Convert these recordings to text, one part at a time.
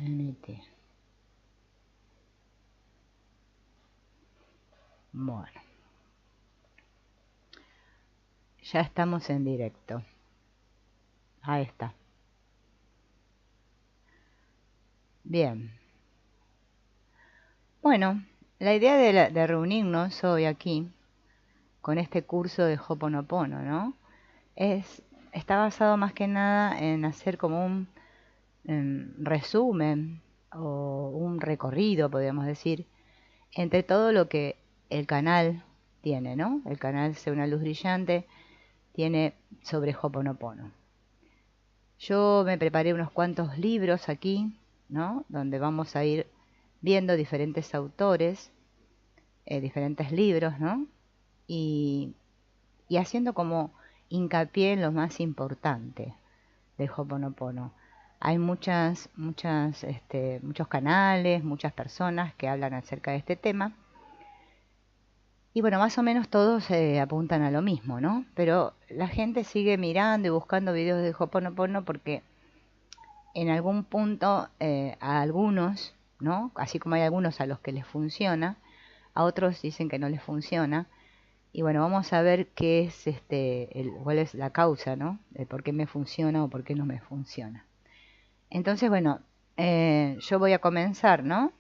NT. Bueno, ya estamos en directo. Ahí está. Bien. Bueno, la idea de reunirnos hoy aquí con este curso de Ho'oponopono, ¿no? Está basado más que nada en hacer como un resumen o un recorrido, podríamos decir, entre todo lo que el canal tiene, ¿no? El canal Sé una luz brillante tiene sobre Ho'oponopono. Yo me preparé unos cuantos libros aquí, ¿no? Donde vamos a ir viendo diferentes autores, diferentes libros, ¿no? Y haciendo como hincapié en lo más importante de Ho'oponopono. Hay muchos canales, muchas personas que hablan acerca de este tema. Y bueno, más o menos todos apuntan a lo mismo, ¿no? Pero la gente sigue mirando y buscando videos de Ho'oponopono porque en algún punto a algunos, ¿no? Así como hay algunos a los que les funciona, a otros dicen que no les funciona. Y bueno, vamos a ver qué es cuál es la causa, ¿no? De por qué me funciona o por qué no me funciona. Entonces, bueno, yo voy a comenzar, ¿no?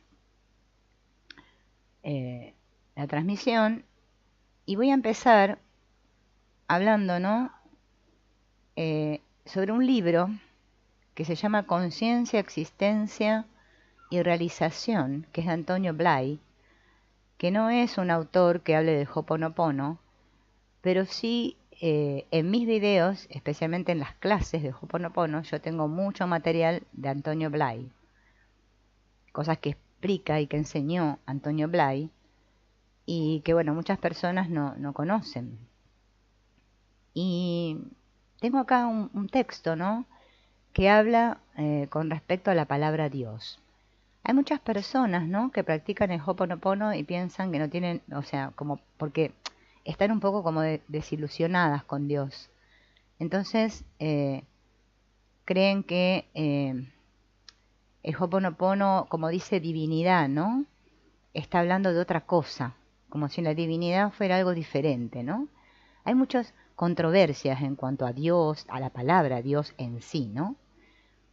La transmisión y voy a empezar hablando, ¿no? Sobre un libro que se llama Conciencia, Existencia y Realización, que es de Antonio Blay, que no es un autor que hable de Ho'oponopono, pero sí en mis videos, especialmente en las clases de Ho'oponopono, yo tengo mucho material de Antonio Blay, cosas que explica y que enseñó Antonio Blay y que, bueno, muchas personas no conocen. Y tengo acá un texto, ¿no?, que habla con respecto a la palabra Dios. Hay muchas personas, ¿no?, que practican el Ho'oponopono y piensan que no tienen, o sea, como porque están un poco como desilusionadas con Dios. Entonces, creen que el Ho'oponopono, como dice divinidad, ¿no?, está hablando de otra cosa, como si la divinidad fuera algo diferente, ¿no? Hay muchas controversias en cuanto a Dios, a la palabra Dios en sí, ¿no?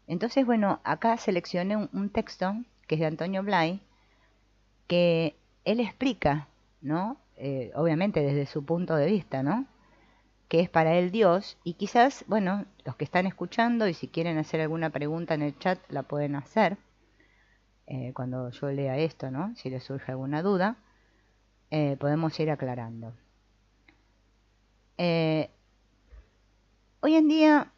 Entonces, bueno, acá seleccioné un texto que es de Antonio Blay, que él explica, ¿no? Obviamente desde su punto de vista, ¿no?, que es para él Dios, y quizás, bueno, los que están escuchando y si quieren hacer alguna pregunta en el chat la pueden hacer cuando yo lea esto, ¿no? Si les surge alguna duda, podemos ir aclarando. Hoy en día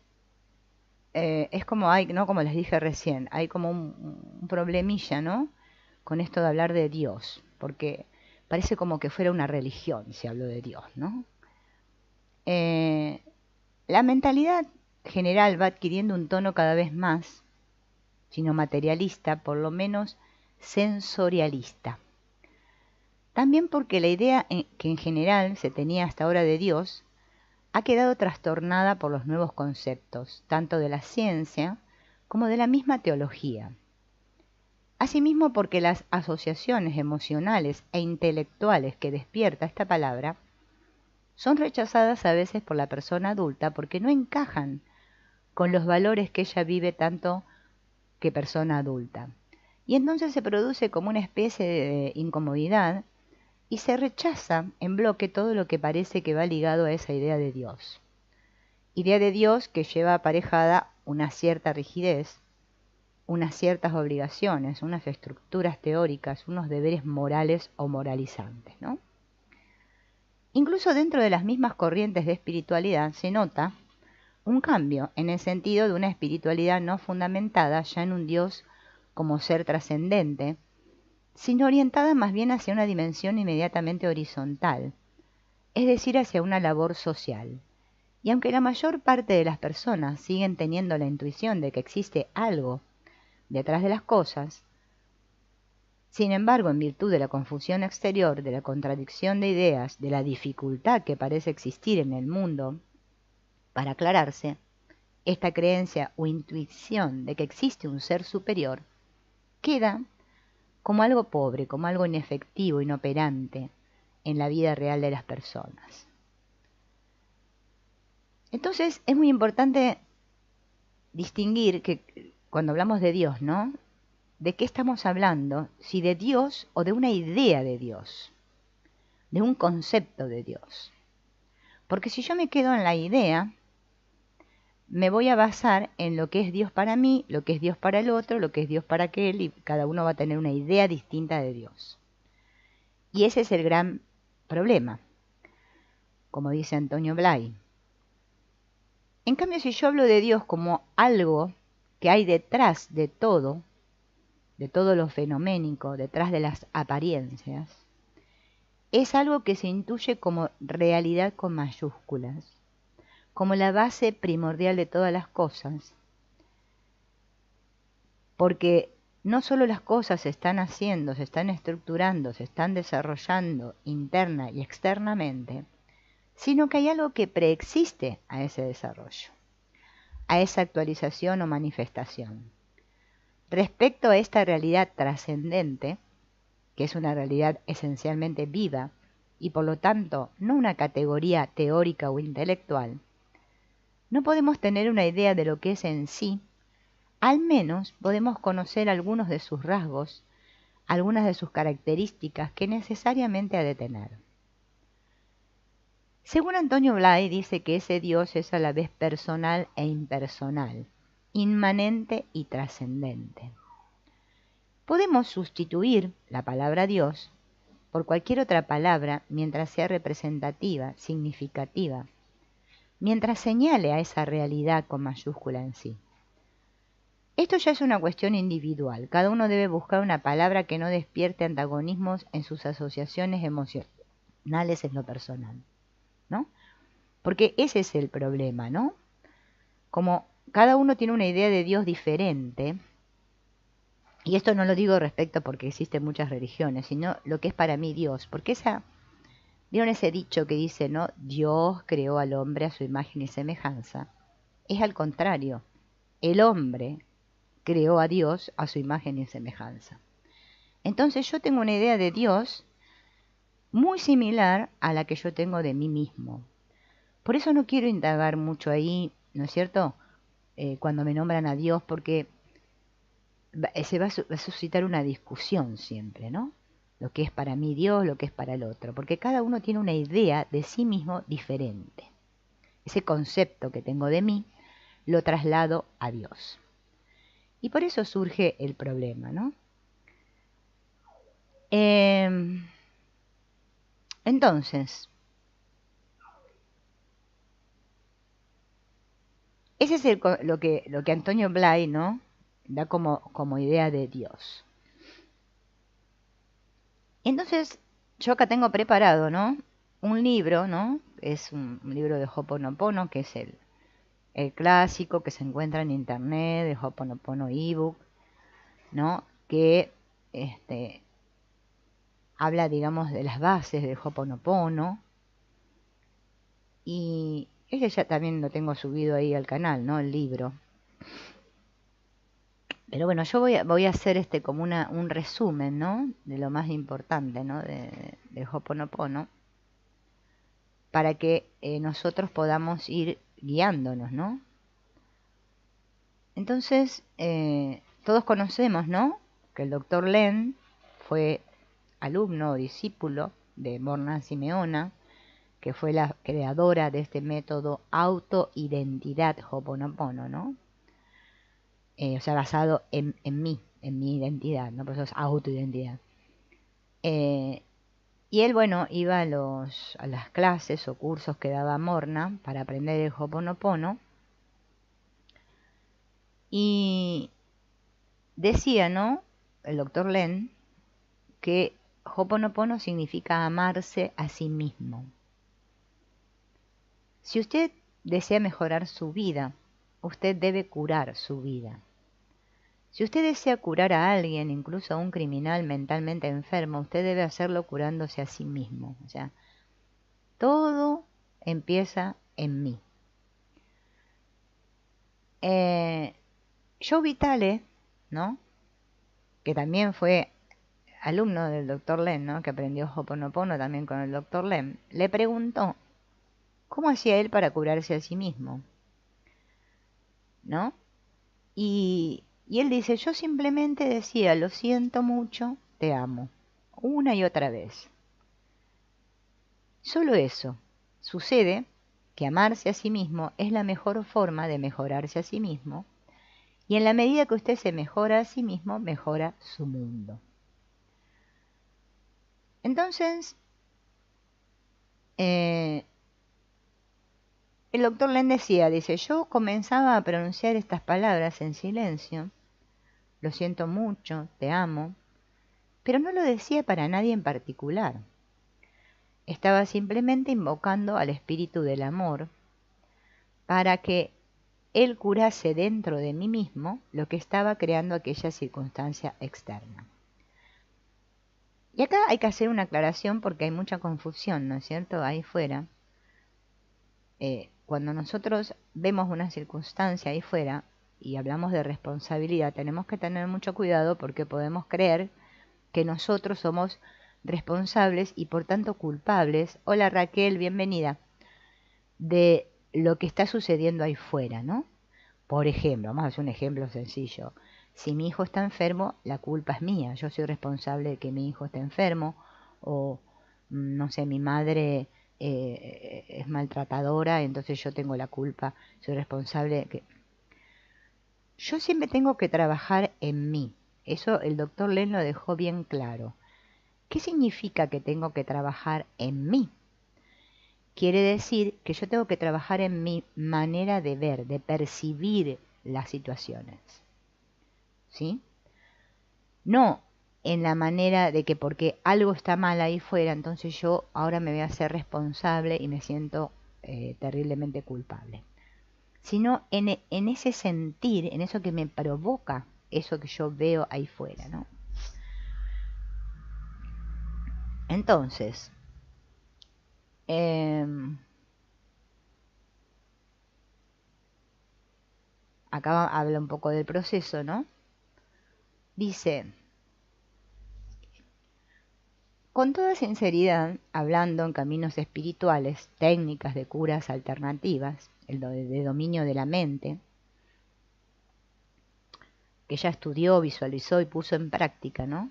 es como hay, ¿no?, como les dije recién, hay como un problemilla, ¿no?, con esto de hablar de Dios, porque parece como que fuera una religión si hablo de Dios, ¿no? La mentalidad general va adquiriendo un tono cada vez más, sino materialista, por lo menos sensorialista. También porque la idea que en general se tenía hasta ahora de Dios ha quedado trastornada por los nuevos conceptos, tanto de la ciencia como de la misma teología. Asimismo, porque las asociaciones emocionales e intelectuales que despierta esta palabra son rechazadas a veces por la persona adulta porque no encajan con los valores que ella vive tanto que persona adulta. Y entonces se produce como una especie de incomodidad y se rechaza en bloque todo lo que parece que va ligado a esa idea de Dios. Idea de Dios que lleva aparejada una cierta rigidez, unas ciertas obligaciones, unas estructuras teóricas, unos deberes morales o moralizantes, ¿no? Incluso dentro de las mismas corrientes de espiritualidad se nota un cambio en el sentido de una espiritualidad no fundamentada ya en un Dios como ser trascendente, sino orientada más bien hacia una dimensión inmediatamente horizontal, es decir, hacia una labor social. Y aunque la mayor parte de las personas siguen teniendo la intuición de que existe algo detrás de las cosas, sin embargo, en virtud de la confusión exterior, de la contradicción de ideas, de la dificultad que parece existir en el mundo para aclararse, esta creencia o intuición de que existe un ser superior queda como algo pobre, como algo inefectivo, inoperante en la vida real de las personas. Entonces es muy importante distinguir que cuando hablamos de Dios, ¿no? ¿De qué estamos hablando? Si de Dios o de una idea de Dios, de un concepto de Dios. Porque si yo me quedo en la idea, me voy a basar en lo que es Dios para mí, lo que es Dios para el otro, lo que es Dios para aquel, y cada uno va a tener una idea distinta de Dios. Y ese es el gran problema, como dice Antonio Blay. En cambio, si yo hablo de Dios como algo que hay detrás de todo lo fenoménico, detrás de las apariencias, es algo que se intuye como realidad con mayúsculas, como la base primordial de todas las cosas, porque no solo las cosas se están haciendo, se están estructurando, se están desarrollando interna y externamente, sino que hay algo que preexiste a ese desarrollo, a esa actualización o manifestación. Respecto a esta realidad trascendente, que es una realidad esencialmente viva y por lo tanto no una categoría teórica o intelectual, no podemos tener una idea de lo que es en sí, al menos podemos conocer algunos de sus rasgos, algunas de sus características que necesariamente ha de tener. Según Antonio Blay, dice que ese Dios es a la vez personal e impersonal, inmanente y trascendente. Podemos sustituir la palabra Dios por cualquier otra palabra mientras sea representativa, significativa, mientras señale a esa realidad con mayúscula en sí. Esto ya es una cuestión individual. Cada uno debe buscar una palabra que no despierte antagonismos en sus asociaciones emocionales en lo personal, ¿no? Porque ese es el problema, ¿no? Como cada uno tiene una idea de Dios diferente, y esto no lo digo respecto porque existen muchas religiones, sino lo que es para mí Dios, porque ¿vieron ese dicho que dice, no? Dios creó al hombre a su imagen y semejanza. Es al contrario, el hombre creó a Dios a su imagen y semejanza. Entonces yo tengo una idea de Dios muy similar a la que yo tengo de mí mismo. Por eso no quiero indagar mucho ahí, ¿no es cierto? Cuando me nombran a Dios, porque se va a suscitar una discusión siempre, ¿no? Lo que es para mí Dios, lo que es para el otro, porque cada uno tiene una idea de sí mismo diferente. Ese concepto que tengo de mí lo traslado a Dios. Y por eso surge el problema, ¿no? Entonces, ese es lo que Antonio Blay, ¿no? Da como idea de Dios. Entonces, yo acá tengo preparado, ¿no? Un libro, ¿no? Es un libro de Ho'oponopono, que es el clásico que se encuentra en internet, de Ho'oponopono ebook, ¿no? Que habla, digamos, de las bases de Ho'oponopono. Y ese ya también lo tengo subido ahí al canal, ¿no? El libro. Pero bueno, yo voy a hacer como un resumen, ¿no? De lo más importante, ¿no? De Ho'oponopono, para que nosotros podamos ir guiándonos, ¿no? Entonces, todos conocemos, ¿no? Que el doctor Len fue alumno o discípulo de Morna Simeona, que fue la creadora de este método autoidentidad Ho'oponopono, ¿no? O sea, basado en mí, en mi identidad, ¿no? Por eso es autoidentidad. Y él, bueno, iba a las clases o cursos que daba Morna para aprender el Ho'oponopono. Y decía, ¿no? El doctor Len, que Ho'oponopono significa amarse a sí mismo. Si usted desea mejorar su vida, usted debe curar su vida. Si usted desea curar a alguien, incluso a un criminal mentalmente enfermo, usted debe hacerlo curándose a sí mismo. O sea, todo empieza en mí. Joe Vitale, ¿no? que también fue alumno del doctor Len, ¿no? Que aprendió Ho'oponopono también con el doctor Len, le preguntó cómo hacía él para curarse a sí mismo, ¿no? Y él dice, yo simplemente decía, lo siento mucho, te amo, una y otra vez. Solo eso. Sucede que amarse a sí mismo es la mejor forma de mejorarse a sí mismo, y en la medida que usted se mejora a sí mismo, mejora su mundo. Entonces, el doctor Len decía, dice, yo comenzaba a pronunciar estas palabras en silencio, lo siento mucho, te amo, pero no lo decía para nadie en particular. Estaba simplemente invocando al espíritu del amor para que él curase dentro de mí mismo lo que estaba creando aquella circunstancia externa. Y acá hay que hacer una aclaración porque hay mucha confusión, ¿no es cierto? Ahí fuera. Cuando nosotros vemos una circunstancia ahí fuera y hablamos de responsabilidad, tenemos que tener mucho cuidado porque podemos creer que nosotros somos responsables y por tanto culpables. Hola Raquel, bienvenida. De lo que está sucediendo ahí fuera, ¿no? Por ejemplo, vamos a hacer un ejemplo sencillo. Si mi hijo está enfermo, la culpa es mía. Yo soy responsable de que mi hijo esté enfermo. O, no sé, mi madre es maltratadora, entonces yo tengo la culpa. Soy responsable de que... Yo siempre tengo que trabajar en mí. Eso el doctor Len lo dejó bien claro. ¿Qué significa que tengo que trabajar en mí? Quiere decir que yo tengo que trabajar en mi manera de ver, de percibir las situaciones. ¿Sí? No en la manera de que porque algo está mal ahí fuera, entonces yo ahora me voy a hacer responsable y me siento terriblemente culpable. Sino en ese sentir, en eso que me provoca eso que yo veo ahí fuera, ¿no? Entonces, acá habla un poco del proceso, ¿no? Dice, con toda sinceridad, hablando en caminos espirituales, técnicas de curas alternativas, el de dominio de la mente, que ya estudió, visualizó y puso en práctica, ¿no?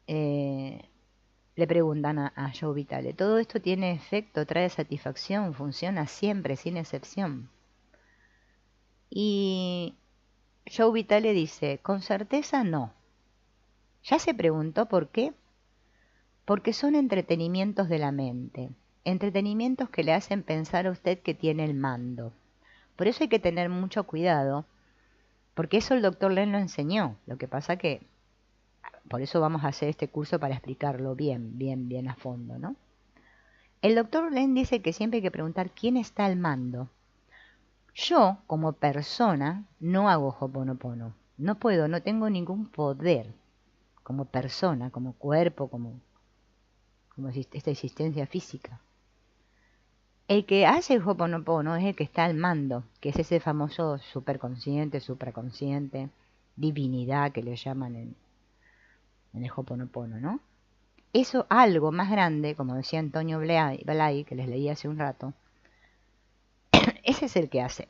Le preguntan a Joe Vitale, ¿todo esto tiene efecto, trae satisfacción, funciona siempre, sin excepción? Y Joe Vitale dice, con certeza no. ¿Ya se preguntó por qué? Porque son entretenimientos de la mente, entretenimientos que le hacen pensar a usted que tiene el mando. Por eso hay que tener mucho cuidado, porque eso el doctor Len lo enseñó. Lo que pasa que, por eso vamos a hacer este curso para explicarlo bien a fondo, ¿no? El doctor Len dice que siempre hay que preguntar quién está al mando. Yo, como persona, no hago Ho'oponopono. No puedo, no tengo ningún poder como persona, como cuerpo, como esta existencia física. El que hace el Ho'oponopono es el que está al mando, que es ese famoso superconsciente, supraconsciente, divinidad que le llaman en el Ho'oponopono, ¿no? Eso algo más grande, como decía Antonio Blay, que les leí hace un rato, ese es el que hace,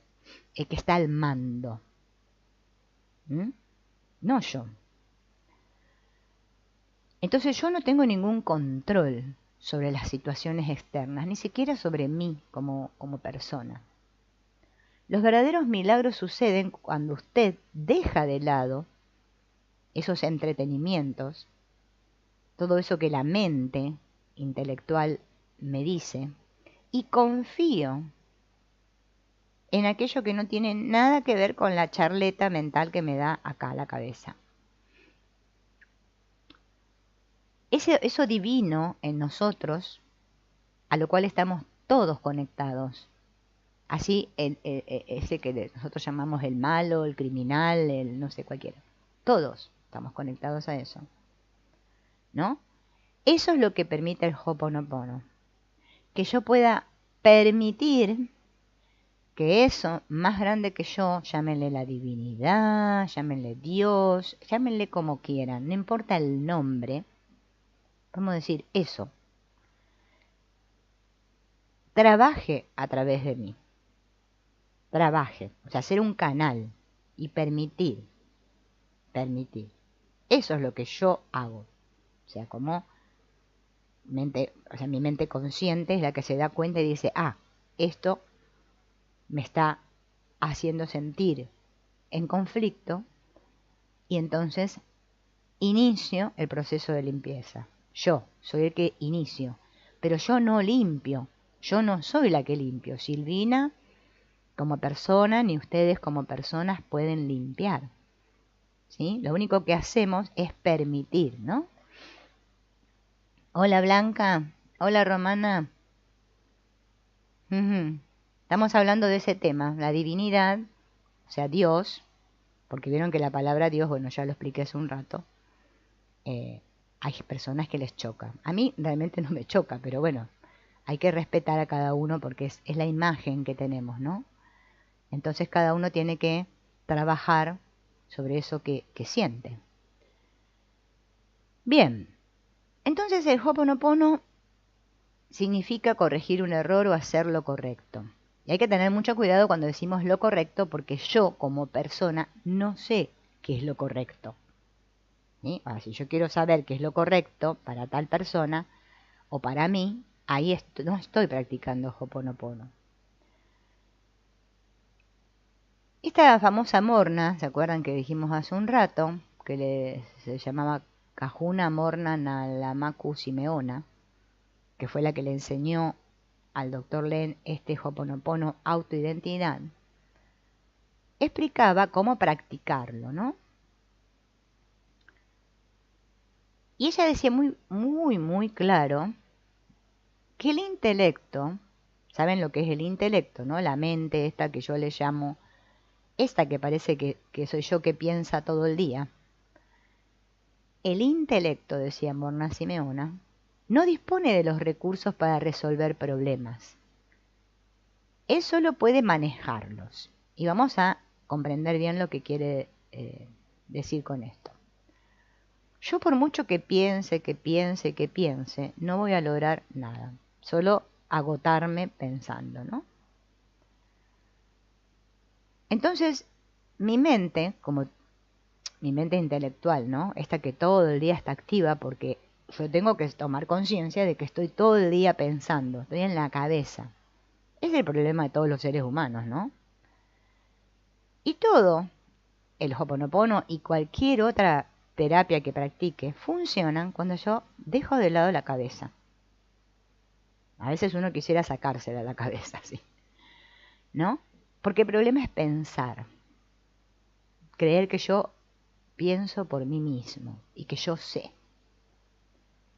el que está al mando. No yo. Entonces yo no tengo ningún control sobre las situaciones externas, ni siquiera sobre mí como persona. Los verdaderos milagros suceden cuando usted deja de lado esos entretenimientos, todo eso que la mente intelectual me dice, y confío en aquello que no tiene nada que ver con la charleta mental que me da acá la cabeza. Eso divino en nosotros, a lo cual estamos todos conectados. Así, ese que nosotros llamamos el malo, el criminal, el no sé cualquiera. Todos estamos conectados a eso, ¿no? Eso es lo que permite el Ho'oponopono. Que yo pueda permitir que eso más grande que yo, llámenle la divinidad, llámenle Dios, llámenle como quieran, no importa el nombre, podemos decir eso, trabaje a través de mí, trabaje, o sea, ser un canal y permitir. Eso es lo que yo hago, o sea, como mente, o sea, mi mente consciente es la que se da cuenta y dice, esto me está haciendo sentir en conflicto y entonces inicio el proceso de limpieza. Yo soy el que inicio, pero yo no limpio, yo no soy la que limpio. Silvina como persona ni ustedes como personas pueden limpiar, ¿sí? Lo único que hacemos es permitir, ¿no? Hola Blanca, hola Romana. Estamos hablando de ese tema, la divinidad, o sea, Dios, porque vieron que la palabra Dios, bueno, ya lo expliqué hace un rato, hay personas que les choca. A mí realmente no me choca, pero bueno, hay que respetar a cada uno porque es la imagen que tenemos, ¿no? Entonces cada uno tiene que trabajar sobre eso que siente. Bien, entonces el Ho'oponopono significa corregir un error o hacer lo correcto. Y hay que tener mucho cuidado cuando decimos lo correcto porque yo como persona no sé qué es lo correcto. ¿Sí? Ahora, si yo quiero saber qué es lo correcto para tal persona o para mí, ahí no estoy practicando Ho'oponopono. Esta famosa morna, ¿se acuerdan que dijimos hace un rato? Que se llamaba Kahuna Morna Nalamaku Simeona, que fue la que le enseñó al doctor Len este Ho'oponopono autoidentidad, explicaba cómo practicarlo, ¿no? Y ella decía muy claro que el intelecto, ¿saben lo que es el intelecto, no? La mente esta que yo le llamo, esta que parece que soy yo que piensa todo el día. El intelecto, decía Morna Simeona, no dispone de los recursos para resolver problemas. Él solo puede manejarlos. Y vamos a comprender bien lo que quiere decir con esto. Yo por mucho que piense, no voy a lograr nada. Solo agotarme pensando, ¿no? Entonces, mi mente, como mi mente intelectual, ¿no? Esta que todo el día está activa porque yo tengo que tomar conciencia de que estoy todo el día pensando, estoy en la cabeza. Es el problema de todos los seres humanos, ¿no? Y todo, el Ho'oponopono y cualquier otra terapia que practique, funcionan cuando yo dejo de lado la cabeza. A veces uno quisiera sacársela de la cabeza, ¿sí? ¿No? Porque el problema es pensar. Creer que yo pienso por mí mismo y que yo sé.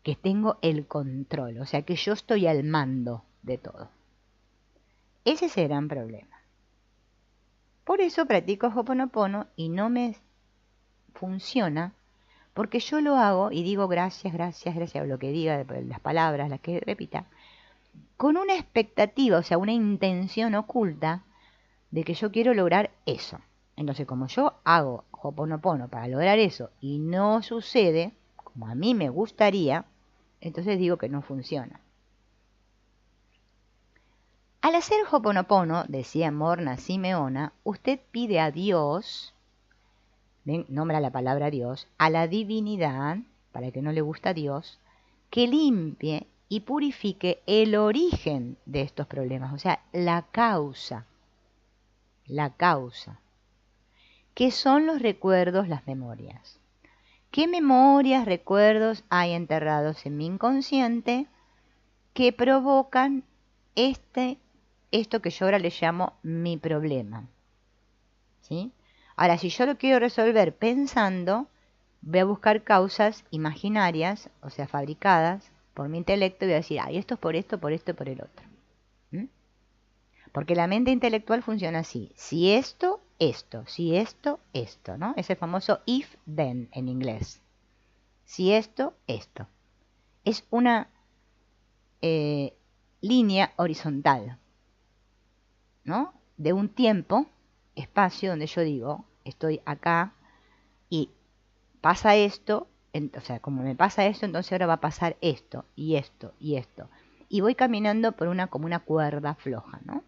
Que tengo el control, o sea, que yo estoy al mando de todo. Ese es el gran problema. Por eso practico Ho'oponopono y no me funciona porque yo lo hago y digo gracias, o lo que diga, las palabras, las que repita, con una expectativa, o sea, una intención oculta de que yo quiero lograr eso. Entonces, como yo hago Ho'oponopono para lograr eso y no sucede como a mí me gustaría, entonces digo que no funciona. Al hacer Ho'oponopono, decía Morna Simeona, usted pide a Dios, nombra la palabra Dios, a la divinidad, para el que no le gusta a Dios, que limpie y purifique el origen de estos problemas, o sea, la causa, que son los recuerdos, las memorias. ¿Qué memorias, recuerdos hay enterrados en mi inconsciente que provocan esto que yo ahora le llamo mi problema? ¿Sí? Ahora, si yo lo quiero resolver pensando, voy a buscar causas imaginarias, o sea, fabricadas por mi intelecto, y voy a decir, ay, esto es por esto, por esto, por el otro. ¿Mm? Porque la mente intelectual funciona así. Si esto, esto. Si esto, esto, ¿no? Ese famoso if then en inglés. Si esto, esto. Es una línea horizontal, ¿no? de un tiempo, espacio, donde yo digo, estoy acá y pasa esto, o sea, como me pasa esto, entonces ahora va a pasar esto, y esto, y esto. Y voy caminando por como una cuerda floja, ¿no?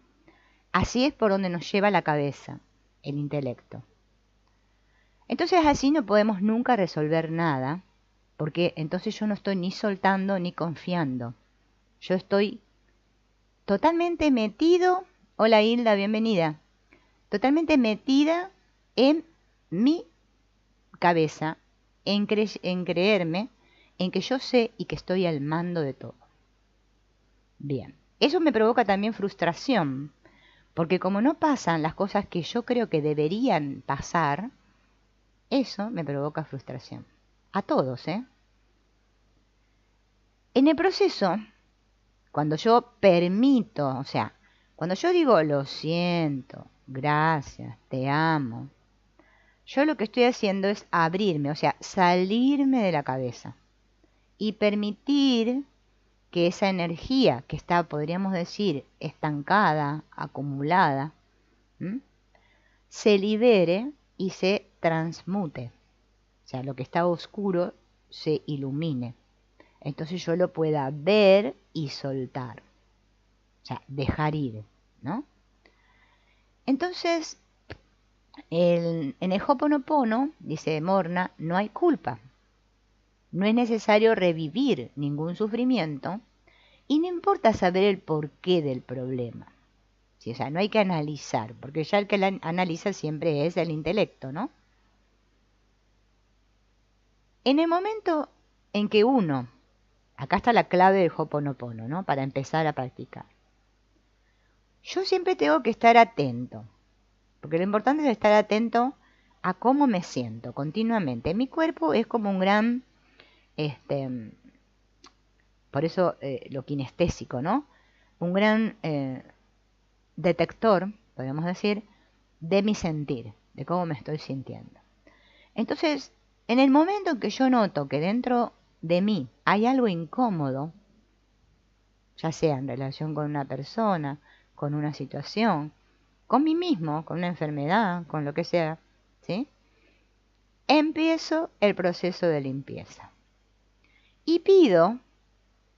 Así es por donde nos lleva la cabeza, el intelecto. Entonces así no podemos nunca resolver nada, porque entonces yo no estoy ni soltando ni confiando. Yo estoy totalmente metido, hola Hilda, bienvenida, totalmente metida en mi cabeza, en creerme, en que yo sé y que estoy al mando de todo. Bien, eso me provoca también frustración, porque como no pasan las cosas que yo creo que deberían pasar, eso me provoca frustración. A todos, ¿eh? En el proceso, cuando yo permito, o sea, cuando yo digo lo siento, gracias, te amo, yo lo que estoy haciendo es abrirme, o sea, salirme de la cabeza y permitir que esa energía que está, podríamos decir, estancada, acumulada, ¿m? Se libere y se transmute. O sea, lo que está oscuro se ilumine. Entonces yo lo pueda ver y soltar. O sea, dejar ir, ¿no? Entonces, en el Ho'oponopono, dice Morna, no hay culpa. No es necesario revivir ningún sufrimiento y no importa saber el porqué del problema. Sí, o sea, no hay que analizar, porque ya el que analiza siempre es el intelecto, ¿no? En el momento en que uno, acá está la clave del Ho'oponopono, ¿no? Para empezar a practicar. Yo siempre tengo que estar atento, porque lo importante es estar atento a cómo me siento continuamente. Mi cuerpo es como un gran, por eso lo kinestésico, ¿no? Un gran detector, podemos decir, de mi sentir, de cómo me estoy sintiendo. Entonces, en el momento en que yo noto que dentro de mí hay algo incómodo, ya sea en relación con una persona, con una situación, con mí mismo, con una enfermedad, con lo que sea, ¿sí? Empiezo el proceso de limpieza. Y pido,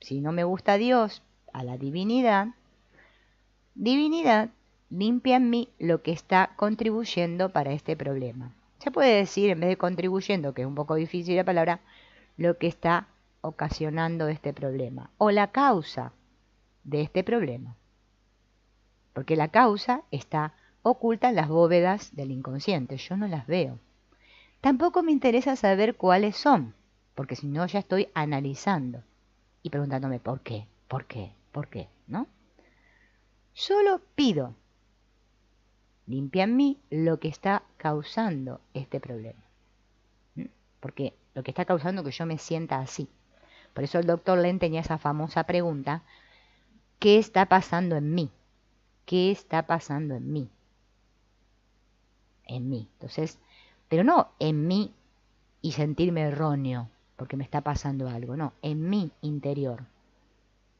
si no me gusta Dios, a la divinidad, divinidad, limpia en mí lo que está contribuyendo para este problema. Se puede decir, en vez de contribuyendo, que es un poco difícil la palabra, lo que está ocasionando este problema o la causa de este problema. Porque la causa está oculta en las bóvedas del inconsciente, yo no las veo. Tampoco me interesa saber cuáles son, porque si no ya estoy analizando y preguntándome por qué, por qué, por qué, ¿no? Solo pido, limpia en mí lo que está causando este problema. Porque lo que está causando que yo me sienta así. Por eso el doctor Len tenía esa famosa pregunta, ¿qué está pasando en mí? ¿Qué está pasando en mí? En mí. Entonces, pero no en mí y sentirme erróneo porque me está pasando algo, no, en mi interior.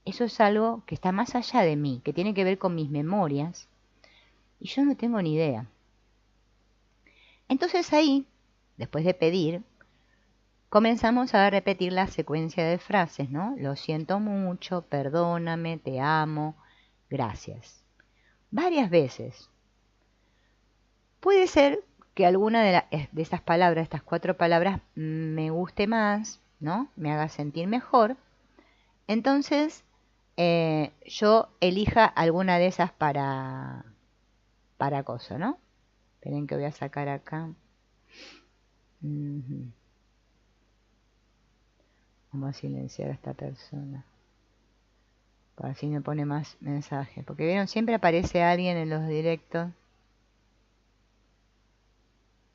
Eso es algo que está más allá de mí, que tiene que ver con mis memorias y yo no tengo ni idea. Entonces ahí, después de pedir, comenzamos a repetir la secuencia de frases, ¿no? Lo siento mucho, perdóname, te amo, gracias. Varias veces. Puede ser que alguna de esas palabras, estas 4 palabras, me guste más, ¿no? Me haga sentir mejor. Entonces, yo elija alguna de esas para cosa, ¿no? Esperen que voy a sacar acá. Vamos a silenciar a esta persona. Para así me pone más mensajes. Porque vieron, siempre aparece alguien en los directos.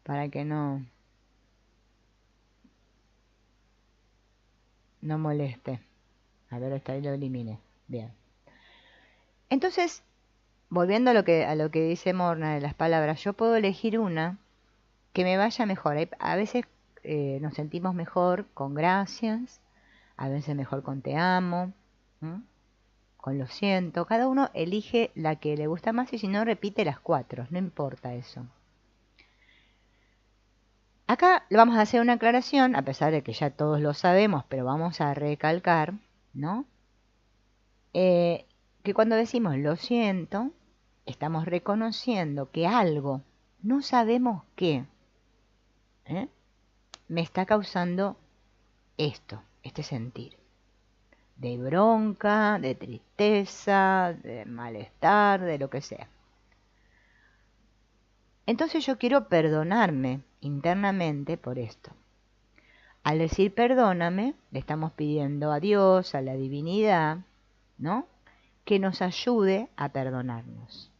Para que no moleste. A ver, hasta ahí lo elimine. Bien. Entonces, volviendo a lo que dice Morna de las palabras, yo puedo elegir una que me vaya mejor. A veces nos sentimos mejor con gracias, a veces mejor con te amo, ¿m? con lo siento. Cada uno elige la que le gusta más y si no repite las 4, no importa eso. Acá le vamos a hacer una aclaración, a pesar de que ya todos lo sabemos, pero vamos a recalcar, ¿no? Que cuando decimos lo siento, estamos reconociendo que algo, no sabemos qué, me está causando este sentir. De bronca, de tristeza, de malestar, de lo que sea. Entonces yo quiero perdonarme internamente por esto. Al decir perdóname, le estamos pidiendo a Dios, a la divinidad, ¿no?, que nos ayude a perdonarnos.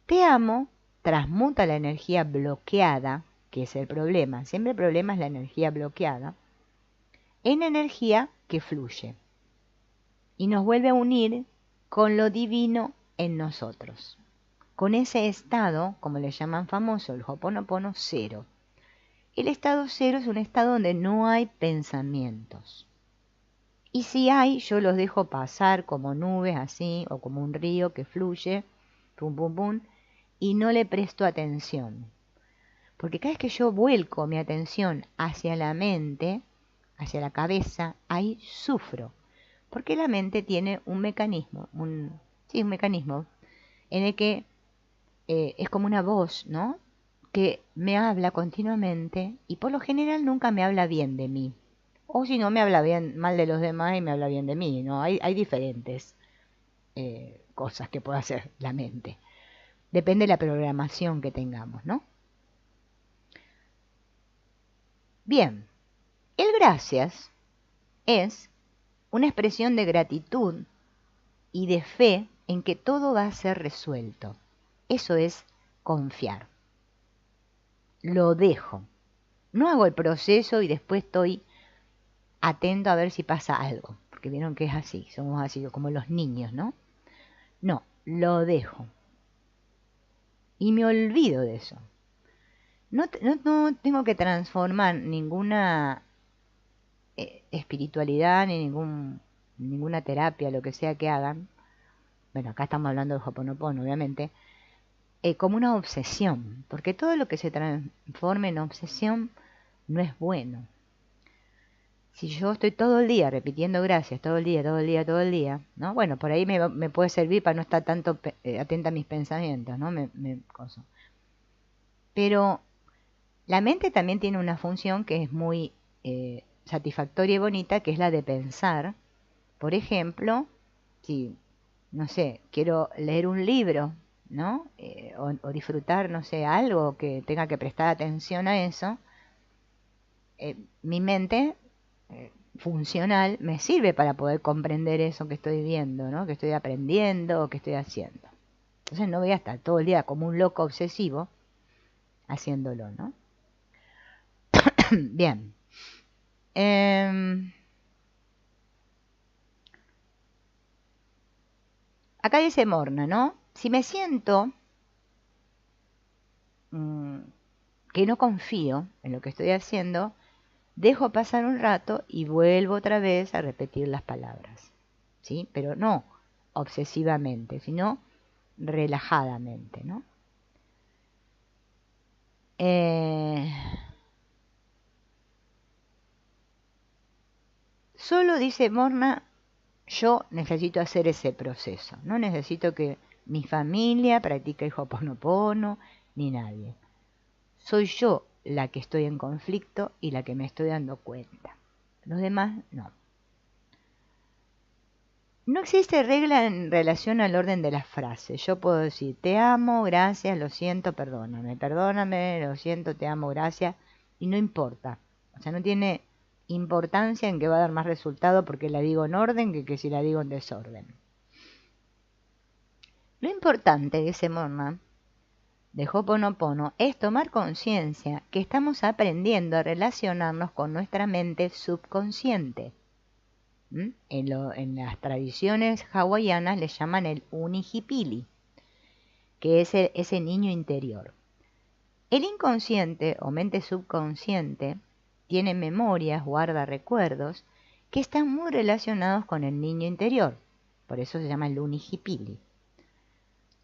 Te amo transmuta la energía bloqueada, que es el problema, siempre el problema es la energía bloqueada, en energía que fluye y nos vuelve a unir con lo divino en nosotros, con ese estado, como le llaman famoso, el Ho'oponopono cero. El estado cero es un estado donde no hay pensamientos. Y si hay, yo los dejo pasar como nubes así, o como un río que fluye, pum, pum, pum, y no le presto atención. Porque cada vez que yo vuelco mi atención hacia la mente, hacia la cabeza, ahí sufro. Porque la mente tiene un mecanismo, un mecanismo en el que es como una voz, ¿no?, que me habla continuamente y por lo general nunca me habla bien de mí. O si no, me habla bien mal de los demás y me habla bien de mí, ¿no? Hay diferentes cosas que puede hacer la mente. Depende de la programación que tengamos, ¿no? Bien, el gracias es una expresión de gratitud y de fe en que todo va a ser resuelto. Eso es confiar. Lo dejo. No hago el proceso y después estoy atento a ver si pasa algo. Porque vieron que es así, somos así como los niños, ¿no? No, lo dejo. Y me olvido de eso. No tengo que transformar ninguna espiritualidad ni ninguna terapia, lo que sea que hagan. Bueno, acá estamos hablando de Ho'oponopono, obviamente. Como una obsesión. Porque todo lo que se transforme en obsesión no es bueno. Si yo estoy todo el día repitiendo gracias, todo el día, ¿no? Bueno, por ahí me puede servir para no estar tanto atenta a mis pensamientos, ¿no? Pero la mente también tiene una función que es muy satisfactoria y bonita, que es la de pensar. Por ejemplo, si, no sé, quiero leer un libro, ¿no? O disfrutar, no sé, algo que tenga que prestar atención a eso, mi mente funcional me sirve para poder comprender eso que estoy viendo, ¿no?, que estoy aprendiendo o que estoy haciendo. Entonces no voy a estar todo el día como un loco obsesivo haciéndolo, ¿no? Bien. Acá dice Morna, ¿no? Si me siento que no confío en lo que estoy haciendo, dejo pasar un rato y vuelvo otra vez a repetir las palabras, ¿sí? Pero no obsesivamente, sino relajadamente, ¿no? Solo, dice Morna, yo necesito hacer ese proceso. No necesito que mi familia practique el Ho'oponopono, ni nadie. Soy yo la que estoy en conflicto y la que me estoy dando cuenta. Los demás, no. No existe regla en relación al orden de las frases. Yo puedo decir, te amo, gracias, lo siento, perdóname, lo siento, te amo, gracias, y no importa. O sea, no tiene importancia en que va a dar más resultado porque la digo en orden que si la digo en desorden. Lo importante, dice Morna, de Ho'oponopono, es tomar conciencia que estamos aprendiendo a relacionarnos con nuestra mente subconsciente. En las tradiciones hawaianas le llaman el unihipili, que es ese niño interior. El inconsciente o mente subconsciente tiene memorias, guarda recuerdos que están muy relacionados con el niño interior. Por eso se llama Lunihipili.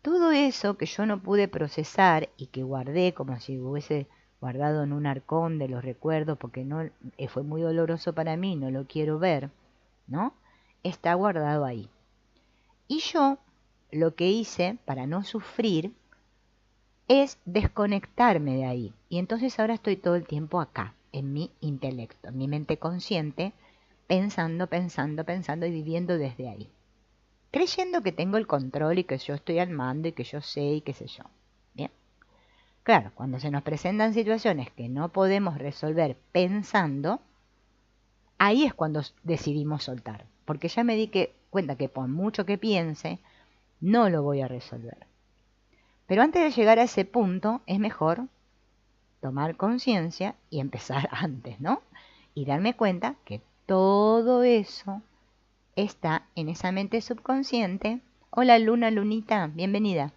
Todo eso que yo no pude procesar y que guardé como si hubiese guardado en un arcón de los recuerdos porque no fue muy doloroso para mí, no lo quiero ver, ¿no? Está guardado ahí. Y yo lo que hice para no sufrir es desconectarme de ahí. Y entonces ahora estoy todo el tiempo acá, en mi intelecto, en mi mente consciente, pensando y viviendo desde ahí. Creyendo que tengo el control y que yo estoy al mando y que yo sé y qué sé yo. Bien. Claro, cuando se nos presentan situaciones que no podemos resolver pensando, ahí es cuando decidimos soltar. Porque ya me di cuenta que por mucho que piense, no lo voy a resolver. Pero antes de llegar a ese punto, es mejor tomar conciencia y empezar antes, ¿no? Y darme cuenta que todo eso está en esa mente subconsciente. Hola Luna, Lunita, bienvenida.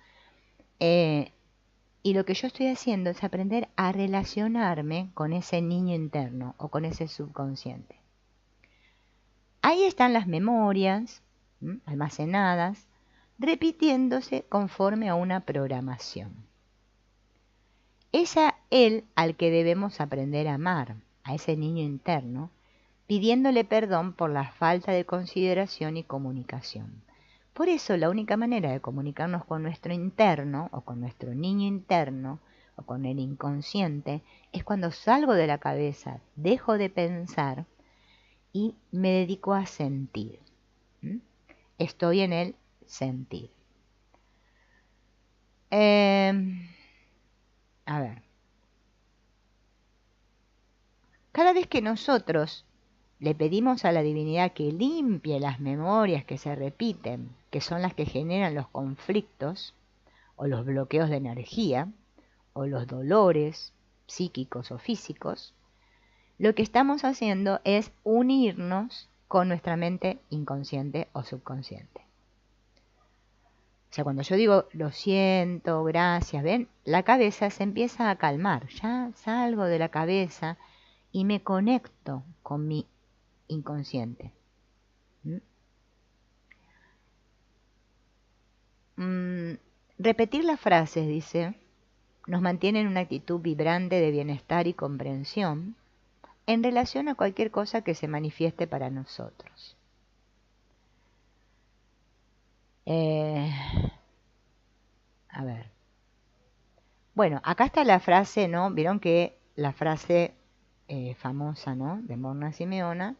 Y lo que yo estoy haciendo es aprender a relacionarme con ese niño interno o con ese subconsciente. Ahí están las memorias almacenadas, repitiéndose conforme a una programación. Es a él al que debemos aprender a amar, a ese niño interno, pidiéndole perdón por la falta de consideración y comunicación. Por eso la única manera de comunicarnos con nuestro interno o con nuestro niño interno o con el inconsciente es cuando salgo de la cabeza, dejo de pensar y me dedico a sentir. Estoy en el sentir. A ver. Cada vez que nosotros le pedimos a la divinidad que limpie las memorias que se repiten, que son las que generan los conflictos o los bloqueos de energía o los dolores psíquicos o físicos, lo que estamos haciendo es unirnos con nuestra mente inconsciente o subconsciente. O sea, cuando yo digo lo siento, gracias, ¿ven? La cabeza se empieza a calmar, ya salgo de la cabeza y me conecto con mi inconsciente. Repetir las frases, dice, nos mantiene en una actitud vibrante de bienestar y comprensión en relación a cualquier cosa que se manifieste para nosotros. A ver. Bueno, acá está la frase, ¿no? Vieron que la frase famosa, ¿no? De Morna Simeona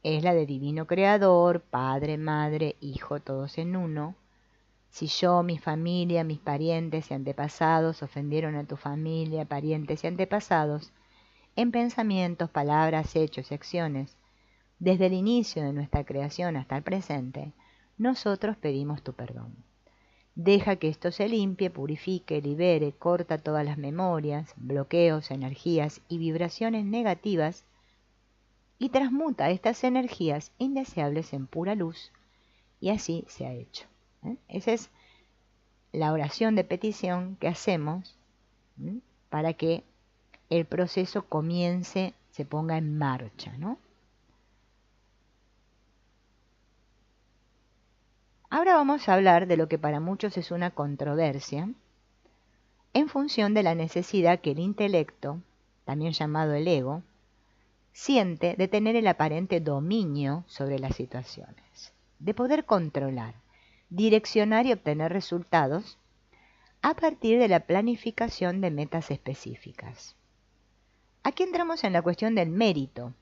es la de Divino Creador, Padre, Madre, Hijo, todos en uno. Si yo, mi familia, mis parientes y antepasados ofendieron a tu familia, parientes y antepasados, en pensamientos, palabras, hechos y acciones, desde el inicio de nuestra creación hasta el presente, nosotros pedimos tu perdón. Deja que esto se limpie, purifique, libere, corta todas las memorias, bloqueos, energías y vibraciones negativas y transmuta estas energías indeseables en pura luz. Y así se ha hecho. Esa es la oración de petición que hacemos para que el proceso comience, se ponga en marcha, ¿no? Ahora vamos a hablar de lo que para muchos es una controversia en función de la necesidad que el intelecto, también llamado el ego, siente de tener el aparente dominio sobre las situaciones, de poder controlar, direccionar y obtener resultados a partir de la planificación de metas específicas. Aquí entramos en la cuestión del mérito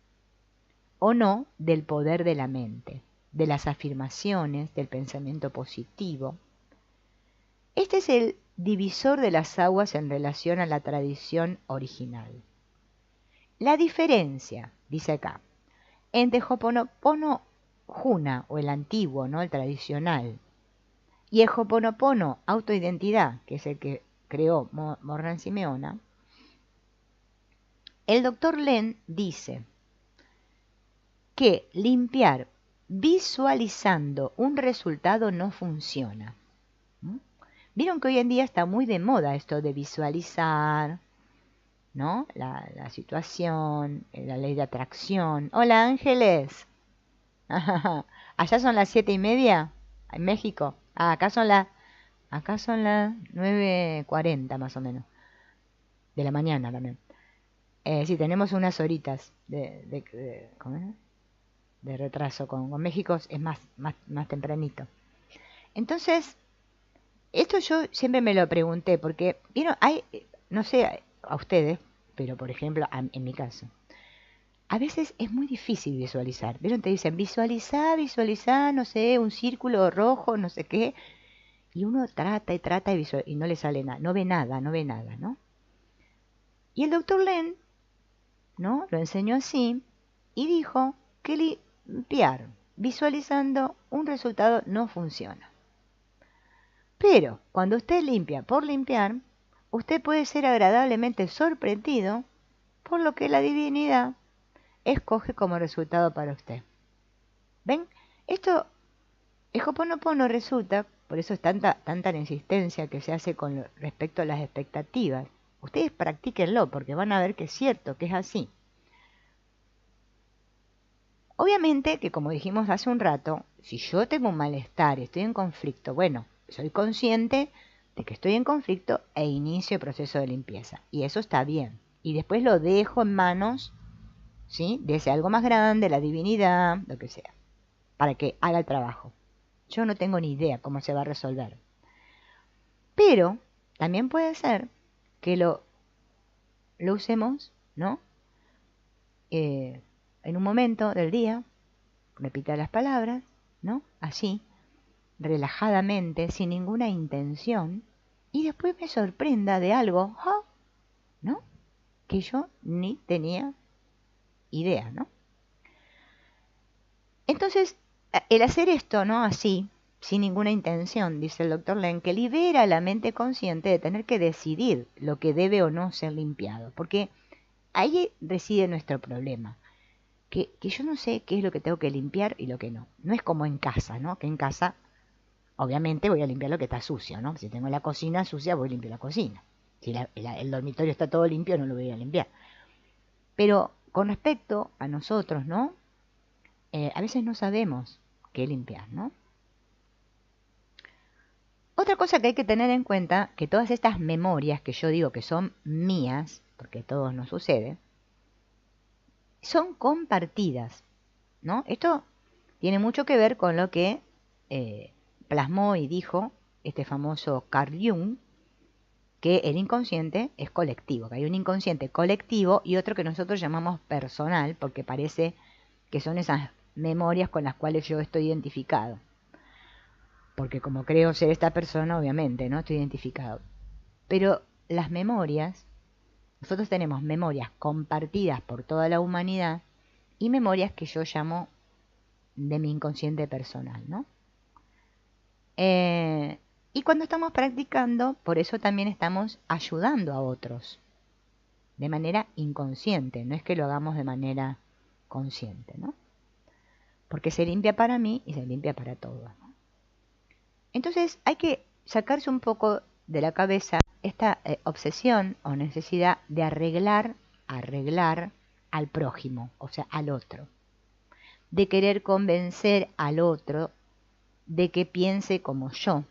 o no del poder de la mente, de las afirmaciones, del pensamiento positivo. Este es el divisor de las aguas en relación a la tradición original. La diferencia, dice acá, entre Ho'oponopono Huna o el antiguo, ¿no? El tradicional, y el Ho'oponopono autoidentidad, que es el que creó Morna Simeona, el doctor Len dice que limpiar visualizando un resultado no funciona. Vieron que hoy en día está muy de moda esto de visualizar, ¿no? La situación, la ley de atracción. Hola Ángeles. Allá son las 7:30 en México. Ah, acá son las 9:40 más o menos, de la mañana también. Sí, tenemos unas horitas ¿cómo es? De retraso. Con México es más tempranito. Entonces, esto yo siempre me lo pregunté, porque, ¿vieron? No sé a ustedes, pero por ejemplo, en mi caso, a veces es muy difícil visualizar. ¿Vieron? Te dicen, visualiza, no sé, un círculo rojo, no sé qué. Y uno trata y trata y no le sale nada, no ve nada, ¿no? Y el doctor Len, ¿no? Lo enseñó así y dijo que limpiar visualizando un resultado no funciona. Pero cuando usted limpia por limpiar, usted puede ser agradablemente sorprendido por lo que la divinidad escoge como resultado para usted. ¿Ven? Esto, el Ho'oponopono resulta, por eso es tanta la insistencia que se hace con respecto a las expectativas. Ustedes practíquenlo porque van a ver que es cierto, que es así. Obviamente que, como dijimos hace un rato, si yo tengo un malestar y estoy en conflicto, bueno, soy consciente de que estoy en conflicto e inicio el proceso de limpieza. Y eso está bien. Y después lo dejo en manos, ¿sí?, de ese algo más grande, la divinidad, lo que sea, para que haga el trabajo. Yo no tengo ni idea cómo se va a resolver. Pero también puede ser que lo usemos, ¿no? En un momento del día, repita las palabras, ¿no? Así, relajadamente, sin ninguna intención, y después me sorprenda de algo, ¡oh!, ¿no?, que yo ni tenía idea, ¿no? Entonces, el hacer esto, ¿no?, así, sin ninguna intención, dice el doctor Len, que libera a la mente consciente de tener que decidir lo que debe o no ser limpiado, porque ahí reside nuestro problema. Que yo no sé qué es lo que tengo que limpiar y lo que no. No es como en casa, ¿no? Que en casa, obviamente, voy a limpiar lo que está sucio, ¿no? Si tengo la cocina sucia, voy a limpiar la cocina. Si el dormitorio está todo limpio, no lo voy a limpiar. Pero con respecto a nosotros, ¿no? A veces no sabemos qué limpiar, ¿no? Otra cosa que hay que tener en cuenta, que todas estas memorias que yo digo que son mías, porque a todos nos sucede, son compartidas, ¿no? Esto tiene mucho que ver con lo que plasmó y dijo este famoso Carl Jung, que el inconsciente es colectivo, que hay un inconsciente colectivo y otro que nosotros llamamos personal, porque parece que son esas memorias con las cuales yo estoy identificado. Porque como creo ser esta persona, obviamente, ¿no?, estoy identificado. Pero las memorias, nosotros tenemos memorias compartidas por toda la humanidad y memorias que yo llamo de mi inconsciente personal, ¿no? Y cuando estamos practicando, por eso también estamos ayudando a otros de manera inconsciente, no es que lo hagamos de manera consciente, ¿no? Porque se limpia para mí y se limpia para todos, ¿no? Entonces hay que sacarse un poco de la cabeza esta obsesión o necesidad de arreglar al prójimo, o sea, al otro, de querer convencer al otro de que piense como yo.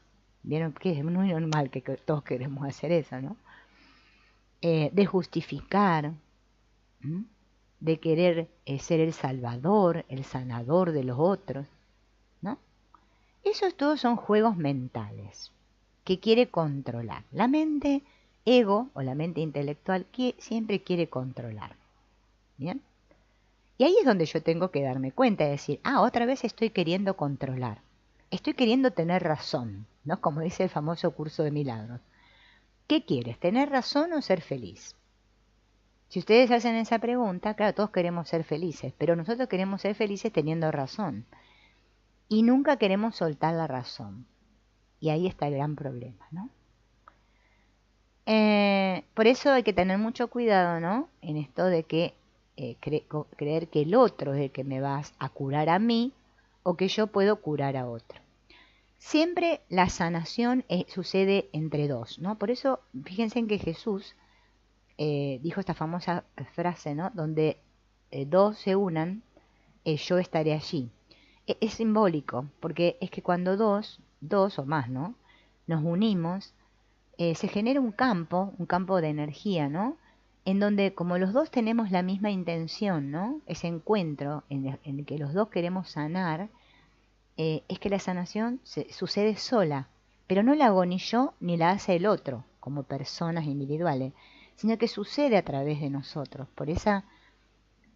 Vieron que es muy normal que todos queremos hacer eso, ¿no? De justificar, de querer ser el salvador, el sanador de los otros, ¿no? Esos todos son juegos mentales que quiere controlar. La mente ego o la mente intelectual que siempre quiere controlar. ¿Bien? Y ahí es donde yo tengo que darme cuenta y decir, otra vez estoy queriendo controlar. Estoy queriendo tener razón, ¿no? Como dice el famoso curso de milagros. ¿Qué quieres? ¿Tener razón o ser feliz? Si ustedes hacen esa pregunta, claro, todos queremos ser felices, pero nosotros queremos ser felices teniendo razón. Y nunca queremos soltar la razón. Y ahí está el gran problema, ¿no? Por eso hay que tener mucho cuidado, ¿no?, en esto de que creer que el otro es el que me va a curar a mí o que yo puedo curar a otro. Siempre la sanación sucede entre dos, ¿no? Por eso fíjense en que Jesús dijo esta famosa frase, ¿no?, donde dos se unan, yo estaré allí. es simbólico, porque es que cuando dos o más, ¿no? Nos unimos, se genera un campo de energía, ¿no? En donde como los dos tenemos la misma intención, ¿no? Ese encuentro en el que los dos queremos sanar, es que la sanación sucede sola, pero no la hago ni yo ni la hace el otro, como personas individuales, sino que sucede a través de nosotros. Por esa,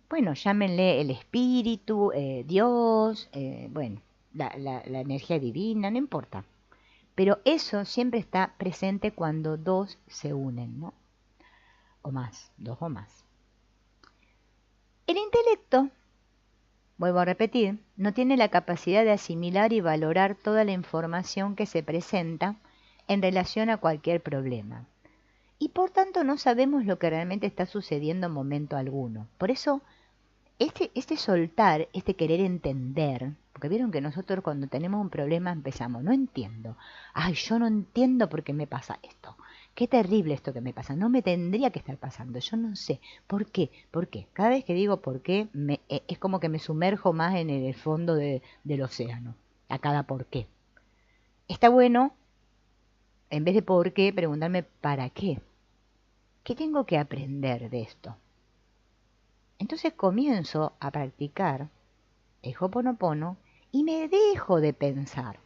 bueno, llámenle el espíritu, Dios, bueno, la energía divina, no importa. Pero eso siempre está presente cuando dos se unen, ¿no? O más, dos o más. El intelecto, vuelvo a repetir, no tiene la capacidad de asimilar y valorar toda la información que se presenta en relación a cualquier problema. Y por tanto no sabemos lo que realmente está sucediendo en momento alguno. Por eso, este soltar, este querer entender, porque vieron que nosotros cuando tenemos un problema empezamos, no entiendo. Ay, yo no entiendo por qué me pasa esto. Qué terrible esto que me pasa. No me tendría que estar pasando. Yo no sé. ¿Por qué? ¿Por qué? Cada vez que digo por qué, es como que me sumerjo más en el fondo del océano. A cada por qué. Está bueno, en vez de por qué, preguntarme para qué. ¿Qué tengo que aprender de esto? Entonces comienzo a practicar el Ho'oponopono y me dejo de pensar.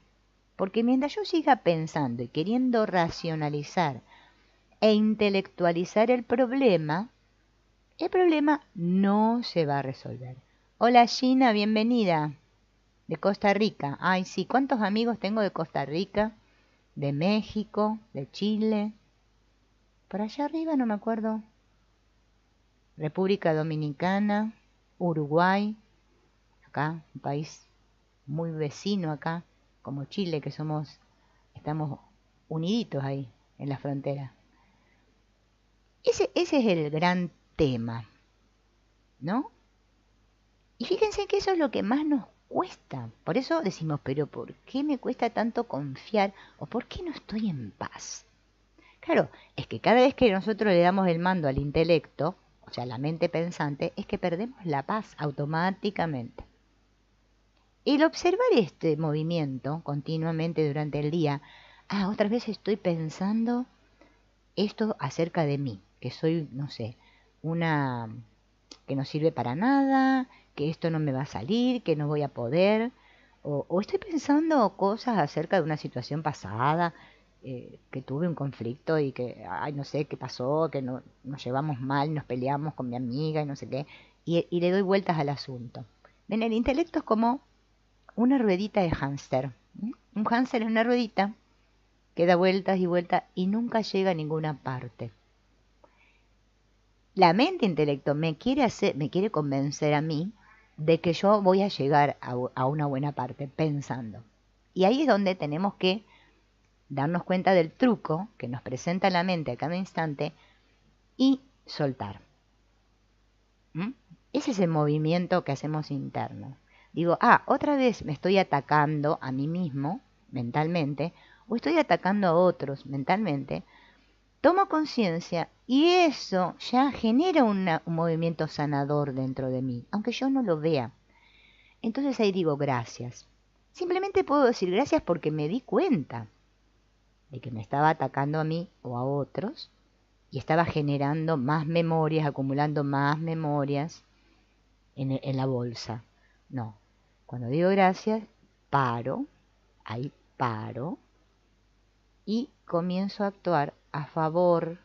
Porque mientras yo siga pensando y queriendo racionalizar e intelectualizar el problema no se va a resolver. Hola Gina, bienvenida de Costa Rica. Ay, sí, ¿cuántos amigos tengo de Costa Rica? De México, de Chile. Por allá arriba no me acuerdo. República Dominicana, Uruguay. Acá, un país muy vecino acá, como Chile, que estamos uniditos ahí en la frontera. Ese es el gran tema, ¿no? Y fíjense que eso es lo que más nos cuesta. Por eso decimos, pero ¿por qué me cuesta tanto confiar? ¿O por qué no estoy en paz? Claro, es que cada vez que nosotros le damos el mando al intelecto, o sea, la mente pensante, es que perdemos la paz automáticamente. El observar este movimiento continuamente durante el día, otra vez estoy pensando esto acerca de mí, que soy, no sé, una que no sirve para nada, que esto no me va a salir, que no voy a poder, o estoy pensando cosas acerca de una situación pasada, que tuve un conflicto y que, ay, no sé qué pasó, que no, nos llevamos mal, nos peleamos con mi amiga y no sé qué, y le doy vueltas al asunto. Ven, el intelecto es como una ruedita de hámster. Un hámster es una ruedita que da vueltas y vueltas y nunca llega a ninguna parte. La mente intelecto me quiere convencer a mí de que yo voy a llegar a una buena parte pensando. Y ahí es donde tenemos que darnos cuenta del truco que nos presenta la mente a cada instante y soltar. Ese es el movimiento que hacemos interno. Digo, otra vez me estoy atacando a mí mismo mentalmente o estoy atacando a otros mentalmente. Tomo conciencia y eso ya genera un movimiento sanador dentro de mí, aunque yo no lo vea. Entonces ahí digo gracias. Simplemente puedo decir gracias porque me di cuenta de que me estaba atacando a mí o a otros y estaba generando más memorias, acumulando más memorias en la bolsa. No, cuando digo gracias, ahí paro y comienzo a actuar a favor,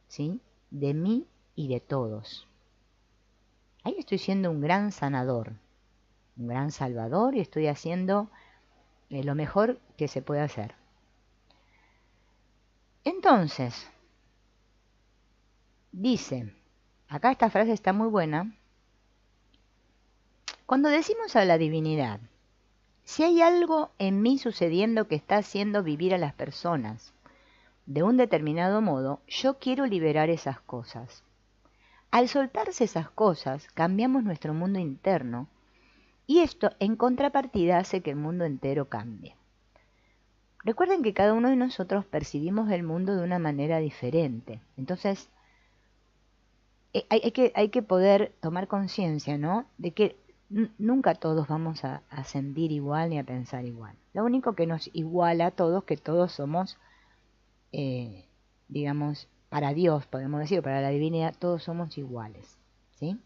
¿sí?, de mí y de todos. Ahí estoy siendo un gran sanador, un gran salvador y estoy haciendo lo mejor que se puede hacer. Entonces, dice, acá esta frase está muy buena, cuando decimos a la divinidad, si hay algo en mí sucediendo que está haciendo vivir a las personas de un determinado modo, yo quiero liberar esas cosas. Al soltarse esas cosas, cambiamos nuestro mundo interno y esto en contrapartida hace que el mundo entero cambie. Recuerden que cada uno de nosotros percibimos el mundo de una manera diferente. Entonces, hay que poder tomar conciencia, ¿no?, de que nunca todos vamos a sentir igual ni a pensar igual. Lo único que nos iguala a todos, que todos somos, digamos, para Dios, podemos decir, para la divinidad, todos somos iguales, ¿sí?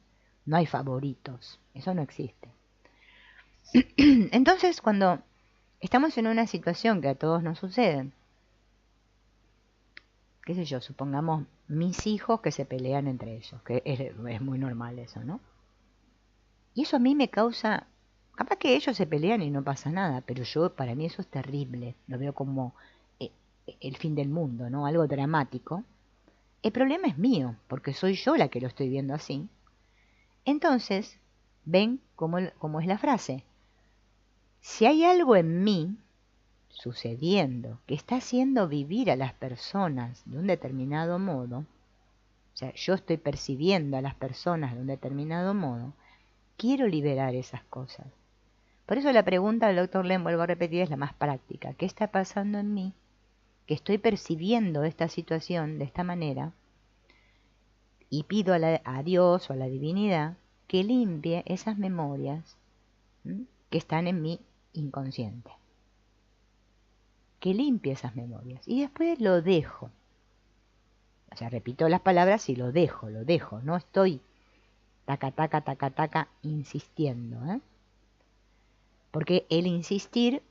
No hay favoritos, eso no existe. Entonces, cuando estamos en una situación que a todos nos sucede, qué sé yo, supongamos mis hijos que se pelean entre ellos, que es muy normal eso, ¿no? Y eso a mí me causa, capaz que ellos se pelean y no pasa nada, pero para mí eso es terrible, lo veo como eh, el fin del mundo, ¿no? Algo dramático. El problema es mío, porque soy yo la que lo estoy viendo así. Entonces, ven cómo es la frase. Si hay algo en mí sucediendo que está haciendo vivir a las personas de un determinado modo, o sea, yo estoy percibiendo a las personas de un determinado modo, quiero liberar esas cosas. Por eso la pregunta del doctor Len, vuelvo a repetir, es la más práctica. ¿Qué está pasando en mí? Que estoy percibiendo esta situación de esta manera y pido a Dios o a la divinidad que limpie esas memorias que están en mi inconsciente. Que limpie esas memorias. Y después lo dejo. O sea, repito las palabras y lo dejo. No estoy taca, taca, taca, taca, insistiendo, porque el insistir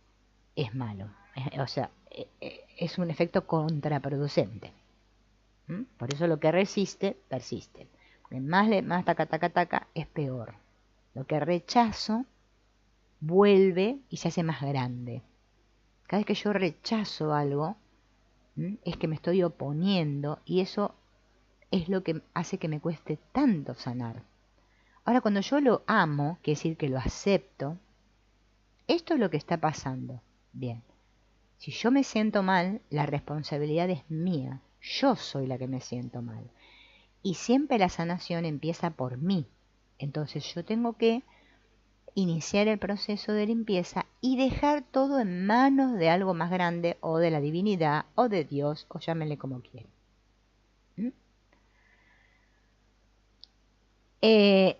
es malo, o sea, es un efecto contraproducente. Por eso lo que resiste, persiste. Porque más taca, taca, taca, es peor. Lo que rechazo, vuelve y se hace más grande. Cada vez que yo rechazo algo, es que me estoy oponiendo y eso es lo que hace que me cueste tanto sanar. Ahora, cuando yo lo amo, quiere decir que lo acepto, esto es lo que está pasando. Bien, si yo me siento mal, la responsabilidad es mía. Yo soy la que me siento mal. Y siempre la sanación empieza por mí. Entonces yo tengo que iniciar el proceso de limpieza y dejar todo en manos de algo más grande, o de la divinidad, o de Dios, o llámenle como quieran.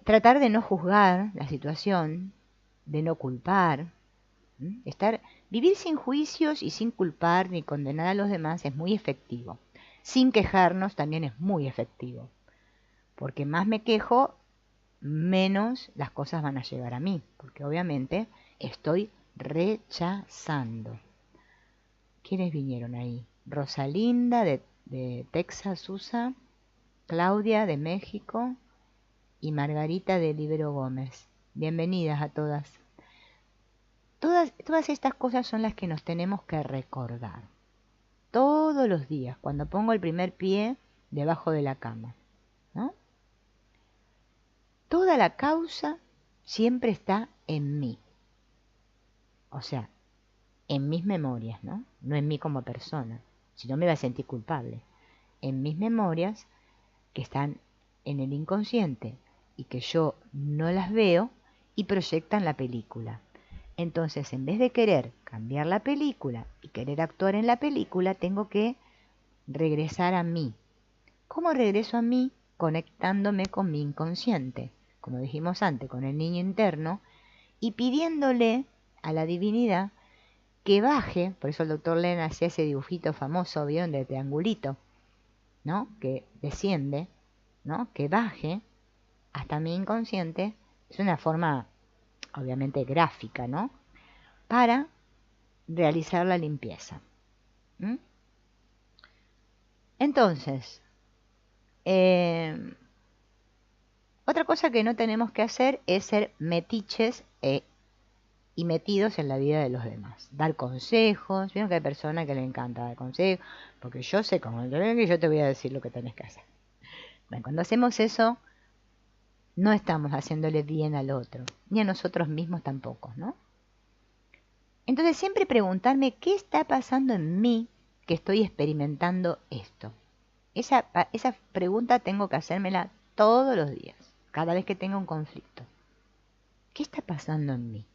Tratar de no juzgar la situación, de no culpar, vivir sin juicios y sin culpar ni condenar a los demás es muy efectivo. Sin quejarnos también es muy efectivo, porque más me quejo, menos las cosas van a llegar a mí, porque obviamente estoy rechazando. ¿Quiénes vinieron ahí? Rosalinda de Texas, USA, Claudia de México y Margarita de Libero Gómez. Bienvenidas a todas. Todas estas cosas son las que nos tenemos que recordar todos los días, cuando pongo el primer pie debajo de la cama, ¿no? Toda la causa siempre está en mí, o sea, en mis memorias, ¿no? No en mí como persona, si no me voy a sentir culpable. En mis memorias que están en el inconsciente y que yo no las veo y proyectan la película. Entonces, en vez de querer cambiar la película y querer actuar en la película, tengo que regresar a mí. ¿Cómo regreso a mí? Conectándome con mi inconsciente, como dijimos antes, con el niño interno, y pidiéndole a la divinidad que baje. Por eso el doctor Len hacía ese dibujito famoso, ¿vieron? De triangulito, ¿no? Que desciende, ¿no? Que baje hasta mi inconsciente. Es una forma, obviamente, gráfica, ¿no? Para realizar la limpieza. Entonces, otra cosa que no tenemos que hacer es ser metiches y metidos en la vida de los demás. Dar consejos. Vieron que hay personas que le encanta dar consejos, porque yo sé cómo y yo te voy a decir lo que tenés que hacer. Bueno, cuando hacemos eso, no estamos haciéndole bien al otro, ni a nosotros mismos tampoco, ¿no? Entonces siempre preguntarme qué está pasando en mí que estoy experimentando esto. Esa pregunta tengo que hacérmela todos los días, cada vez que tenga un conflicto. ¿Qué está pasando en mí?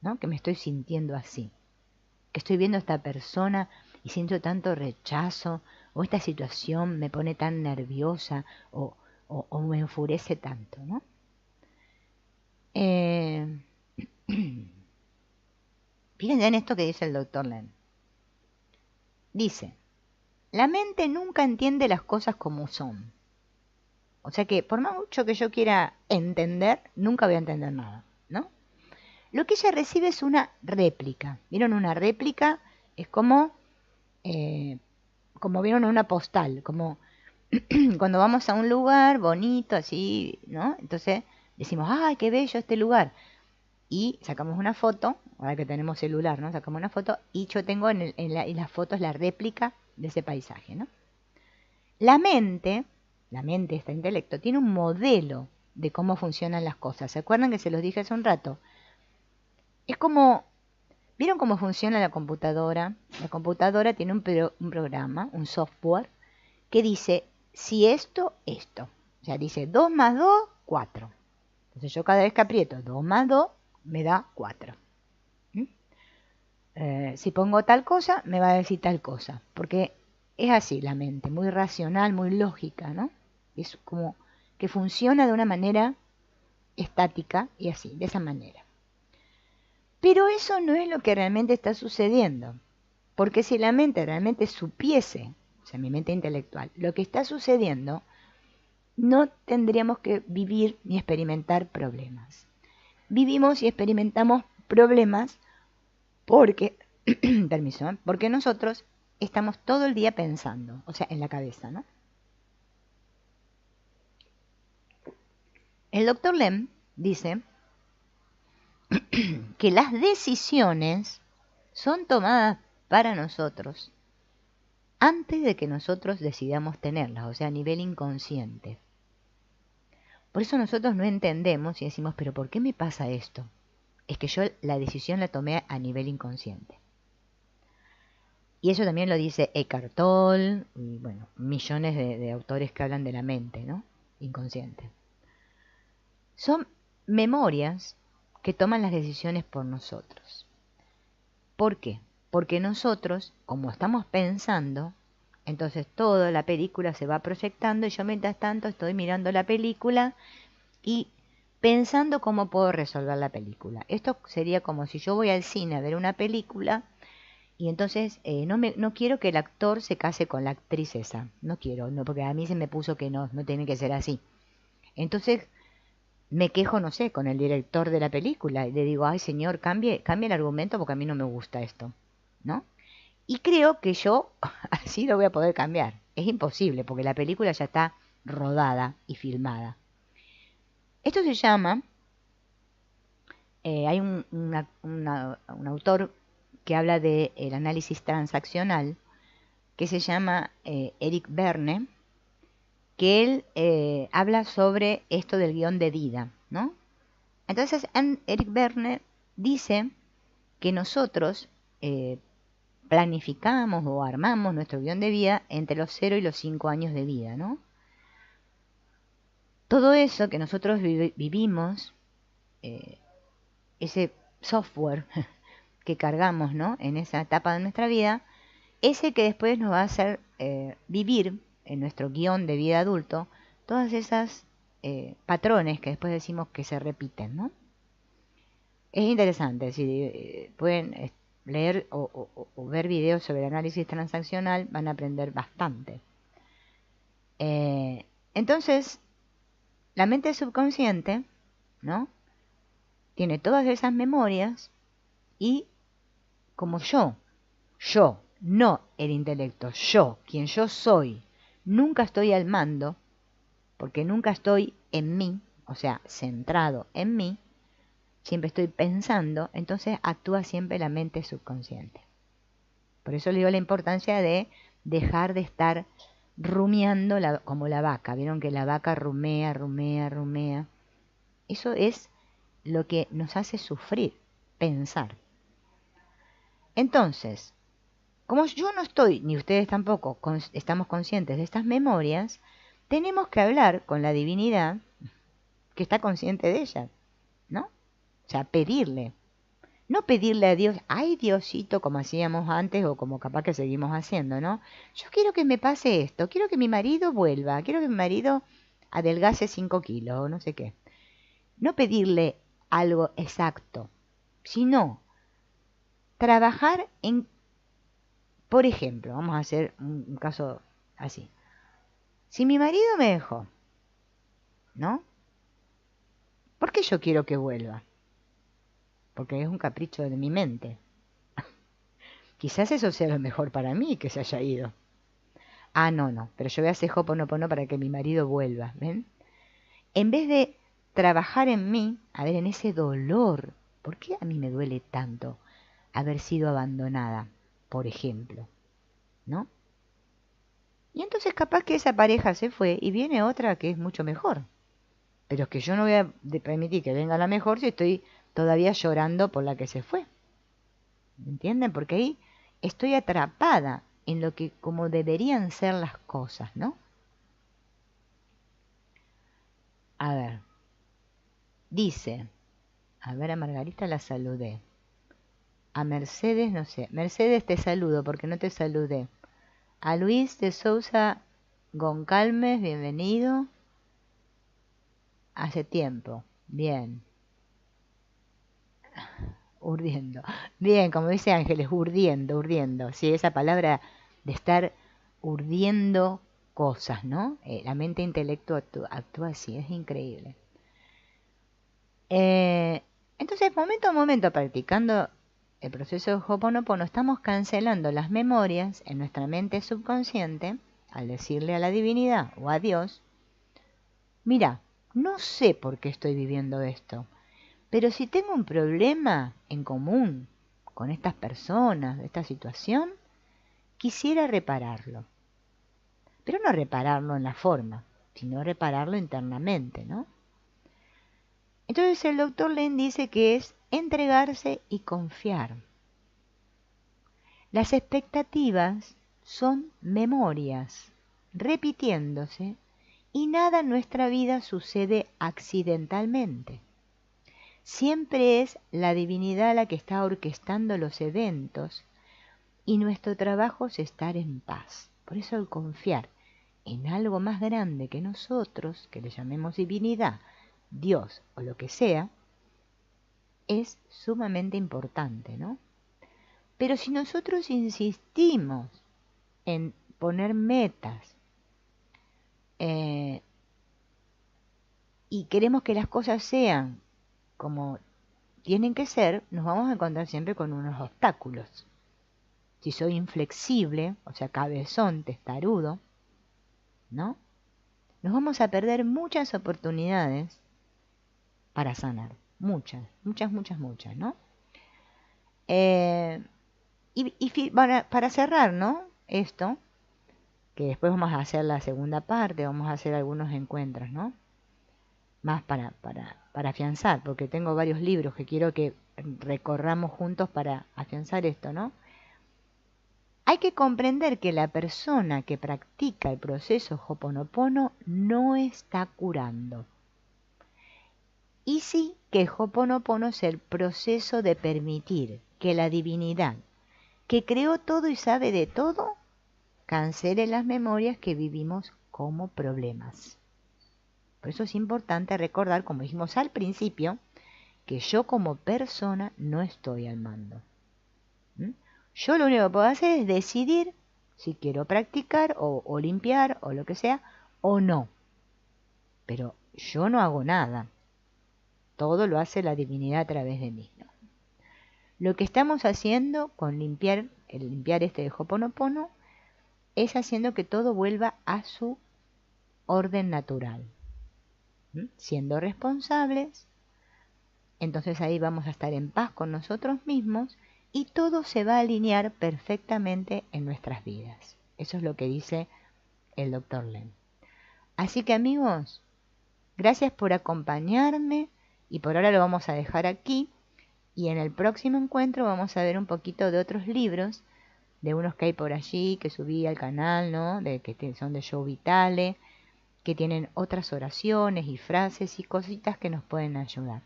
¿No? Que me estoy sintiendo así. Que estoy viendo a esta persona y siento tanto rechazo, o esta situación me pone tan nerviosa, o me enfurece tanto, ¿no? Eh, Fíjense en esto que dice el doctor Len. Dice, la mente nunca entiende las cosas como son. O sea que por más mucho que yo quiera entender, nunca voy a entender nada, ¿no? Lo que ella recibe es una réplica. ¿Vieron una réplica? Es como vieron una postal, como cuando vamos a un lugar bonito, así, ¿no? Entonces decimos, ¡ay, qué bello este lugar! Y sacamos una foto, ahora que tenemos celular, ¿no? Sacamos una foto y yo tengo en las fotos la réplica de ese paisaje, ¿no? La mente, este intelecto, tiene un modelo de cómo funcionan las cosas. ¿Se acuerdan que se los dije hace un rato? Es como, ¿vieron cómo funciona la computadora? La computadora tiene un programa, un software, que dice, si esto, esto. O sea, dice 2 más 2, 4. Entonces yo cada vez que aprieto 2 más 2, me da 4. Si pongo tal cosa, me va a decir tal cosa. Porque es así la mente, muy racional, muy lógica, ¿no? Es como que funciona de una manera estática y así, de esa manera. Pero eso no es lo que realmente está sucediendo. Porque si la mente realmente supiese, o sea, mi mente intelectual, lo que está sucediendo, no tendríamos que vivir ni experimentar problemas. Vivimos y experimentamos problemas porque, permiso, porque nosotros estamos todo el día pensando, o sea, en la cabeza, ¿no? El doctor Lem dice que las decisiones son tomadas para nosotros antes de que nosotros decidamos tenerlas, o sea, a nivel inconsciente. Por eso nosotros no entendemos y decimos, pero ¿por qué me pasa esto? Es que yo la decisión la tomé a nivel inconsciente. Y eso también lo dice Eckhart Tolle, y bueno, millones de autores que hablan de la mente, ¿no? Inconsciente. Son memorias que toman las decisiones por nosotros. ¿Por qué? Porque nosotros, como estamos pensando, entonces toda la película se va proyectando y yo mientras tanto estoy mirando la película y pensando cómo puedo resolver la película. Esto sería como si yo voy al cine a ver una película y entonces no quiero que el actor se case con la actriz esa. No quiero, no, porque a mí se me puso que no tiene que ser así. Entonces me quejo, no sé, con el director de la película y le digo, ay señor, cambie el argumento porque a mí no me gusta esto, ¿no? Y creo que yo así lo voy a poder cambiar. Es imposible porque la película ya está rodada y filmada. Esto se llama, hay un autor que habla del análisis transaccional que se llama Eric Berne, que él habla sobre esto del guión de vida, ¿no? Entonces, Eric Berne dice que nosotros planificamos o armamos nuestro guión de vida entre los 0 y los 5 años de vida, ¿no? Todo eso que nosotros vivimos, ese software que cargamos, ¿no? En esa etapa de nuestra vida, es el que después nos va a hacer vivir en nuestro guión de vida adulto todas esas patrones que después decimos que se repiten, ¿no? Es interesante, si pueden leer o ver videos sobre el análisis transaccional, van a aprender bastante. Entonces, la mente subconsciente, ¿no? Tiene todas esas memorias y como yo, no el intelecto, yo, quien yo soy, nunca estoy al mando, porque nunca estoy en mí, o sea, centrado en mí, siempre estoy pensando, entonces actúa siempre la mente subconsciente. Por eso le digo la importancia de dejar de estar rumiando como la vaca. Vieron que la vaca rumea, rumea, rumea. Eso es lo que nos hace sufrir, pensar. Entonces, como yo no estoy, ni ustedes tampoco, estamos conscientes de estas memorias, tenemos que hablar con la divinidad que está consciente de ellas, ¿no? O sea, pedirle. No pedirle a Dios, ay Diosito, como hacíamos antes o como capaz que seguimos haciendo, ¿no? Yo quiero que me pase esto, quiero que mi marido vuelva, quiero que mi marido adelgace 5 kilos o no sé qué. No pedirle algo exacto, sino trabajar en, por ejemplo, vamos a hacer un caso así. Si mi marido me dejó, ¿no? ¿Por qué yo quiero que vuelva? Porque es un capricho de mi mente. Quizás eso sea lo mejor para mí, que se haya ido. Ah, no, pero yo voy a hacer Ho'oponopono para que mi marido vuelva, ¿ven? En vez de trabajar en mí, a ver, en ese dolor, ¿por qué a mí me duele tanto haber sido abandonada, por ejemplo? ¿No? Y entonces capaz que esa pareja se fue y viene otra que es mucho mejor. Pero es que yo no voy a permitir que venga la mejor si estoy todavía llorando por la que se fue. ¿Me entienden? Porque ahí estoy atrapada en lo que como deberían ser las cosas, ¿no? A ver, dice, a ver, a Margarita la saludé. A Mercedes, no sé. Mercedes, te saludo porque no te saludé. A Luis de Sousa Goncalves, bienvenido. Hace tiempo. Bien. Urdiendo. Bien, como dice Ángeles, urdiendo, urdiendo. Sí, esa palabra de estar urdiendo cosas, ¿no? La mente intelectual actúa así, es increíble. Entonces, momento a momento, practicando el proceso de Ho'oponopono, estamos cancelando las memorias en nuestra mente subconsciente al decirle a la divinidad o a Dios, mira, no sé por qué estoy viviendo esto, pero si tengo un problema en común con estas personas, de esta situación, quisiera repararlo. Pero no repararlo en la forma, sino repararlo internamente, ¿no? Entonces el doctor Len dice que es entregarse y confiar. Las expectativas son memorias, repitiéndose, y nada en nuestra vida sucede accidentalmente. Siempre es la divinidad la que está orquestando los eventos y nuestro trabajo es estar en paz. Por eso el confiar en algo más grande que nosotros, que le llamemos divinidad, Dios o lo que sea, es sumamente importante, ¿no? Pero si nosotros insistimos en poner metas y queremos que las cosas sean como tienen que ser, nos vamos a encontrar siempre con unos obstáculos. Si soy inflexible, o sea, cabezón, testarudo, ¿no? Nos vamos a perder muchas oportunidades para sanar. Muchas, ¿no? Para cerrar, ¿no? Esto, que después vamos a hacer la segunda parte, vamos a hacer algunos encuentros, ¿no? Más para afianzar, porque tengo varios libros que quiero que recorramos juntos para afianzar esto, ¿no? Hay que comprender que la persona que practica el proceso Ho'oponopono no está curando. Y sí que Ho'oponopono es el proceso de permitir que la divinidad, que creó todo y sabe de todo, cancele las memorias que vivimos como problemas. Por eso es importante recordar, como dijimos al principio, que yo como persona no estoy al mando. Yo lo único que puedo hacer es decidir si quiero practicar o limpiar o lo que sea o no. Pero yo no hago nada. Todo lo hace la divinidad a través de mí, ¿no? Lo que estamos haciendo con limpiar este de Ho'oponopono es haciendo que todo vuelva a su orden natural. Siendo responsables, entonces ahí vamos a estar en paz con nosotros mismos y todo se va a alinear perfectamente en nuestras vidas. Eso es lo que dice el Dr. Len. Así que amigos, gracias por acompañarme y por ahora lo vamos a dejar aquí y en el próximo encuentro vamos a ver un poquito de otros libros, de unos que hay por allí que subí al canal, ¿no? Que son de Joe Vitale, que tienen otras oraciones y frases y cositas que nos pueden ayudar.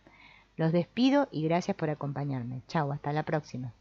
Los despido y gracias por acompañarme. Chao, hasta la próxima.